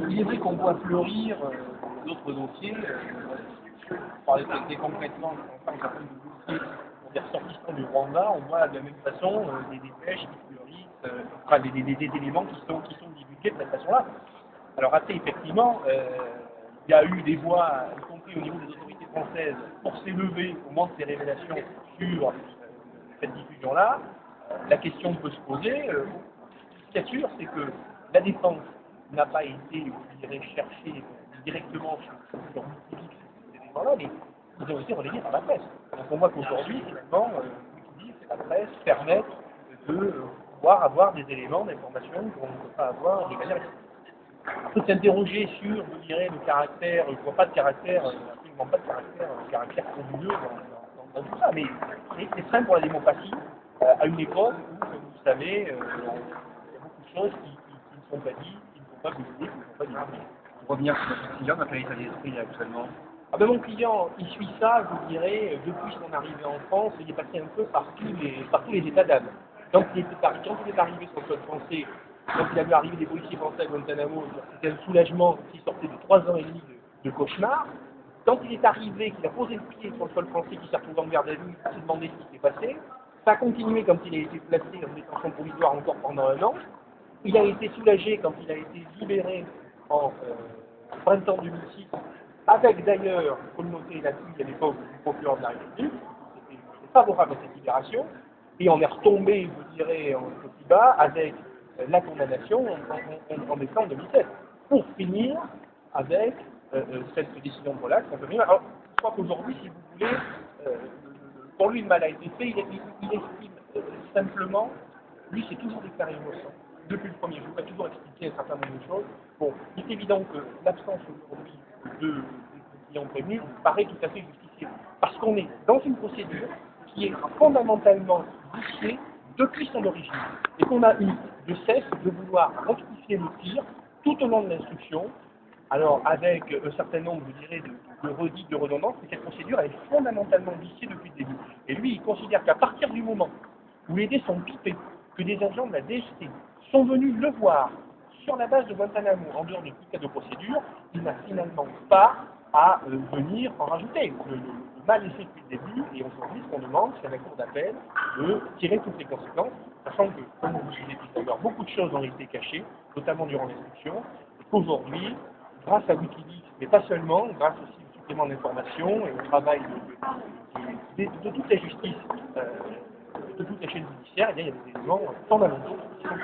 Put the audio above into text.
Il est vrai qu'on voit fleurir d'autres dossiers. Pour parler très concrètement, quand on parle de dossiers pour des ressortissants du Rwanda, on voit de la même façon des dépêches qui fleurissent, enfin des éléments qui sont divulgués de cette façon-là. Alors après, effectivement, il y a eu des voix, y compris au niveau des autorités françaises, pour s'élever au moment de ces révélations sur cette diffusion-là. La question peut se poser. Ce qui est sûr, c'est que la défense n'a pas été, je dirais, cherchée directement sur Wikileaks, ces éléments-là, mais ils ont été relayés par la presse. Donc on voit qu'aujourd'hui, finalement, Wikileaks et la presse permettent de pouvoir avoir des éléments d'information qu'on ne peut pas avoir de manière. On peut s'interroger sur, je dirais, le caractère, je ne vois pas de caractère, absolument pas de caractère communeux dans tout ça, mais c'est simple pour la démocratie, à une époque où, comme vous savez, il y a beaucoup de choses qui ne sont pas dites, qui ne sont pas publiées, qui ne sont pas divulguées. Pour revenir sur votre client, dans quel état d'esprit actuellement? Ah ben mon client, il suit ça, je vous dirais, depuis son arrivée en France, il est passé un peu par tous les états d'âme. Quand il est arrivé sur le sol français, quand il a vu arriver des policiers français à Guantanamo, c'était un soulagement qui sortait de 3 ans et demi de cauchemar. Quand il est arrivé, qu'il a posé le pied sur le sol français, qu'il s'est retrouvé en garde à vue, il s'est demandé ce qui s'est passé. Ça a continué quand il a été placé en détention provisoire encore pendant 1 an. Il a été soulagé quand il a été libéré en printemps 2006, avec d'ailleurs, il faut le noter là-dessus, à l'époque du procureur de la République, c'était favorable à cette libération, et on est retombé, je dirais, en petit bas avec la condamnation en décembre 2007, pour finir avec cette décision de relax. Alors, je crois qu'aujourd'hui, si vous voulez, pour lui, le mal a été fait, il estime simplement, lui, c'est toujours déclaré innocent. Depuis le premier jour, il a toujours expliqué un certain nombre de choses. Bon, il est évident que l'absence aujourd'hui de clients prévenus paraît tout à fait justifiée. Parce qu'on est dans une procédure qui est fondamentalement viciée depuis son origine. Et qu'on a eu de cesse de vouloir rectifier le tir tout au long de l'instruction. Alors, avec un certain nombre, je dirais, de redites, de redondances, mais cette procédure elle est fondamentalement viciée depuis le début. Et lui, il considère qu'à partir du moment où les dés sont pipés, que des agents de la DGT sont venus le voir sur la base de Guantanamo, en dehors de tout cas de procédure, il n'a finalement pas à venir en rajouter. Le mal est fait depuis le début, et aujourd'hui, ce qu'on demande, c'est à la Cour d'appel de tirer toutes les conséquences, sachant que, comme vous le disiez tout à l'heure, beaucoup de choses ont été cachées, notamment durant l'instruction, et qu'aujourd'hui, grâce à Wikileaks, mais pas seulement, grâce aussi au supplément d'information et au travail de toute la justice, de toute la chaîne judiciaire, eh bien, il y a des éléments fondamentaux qui sont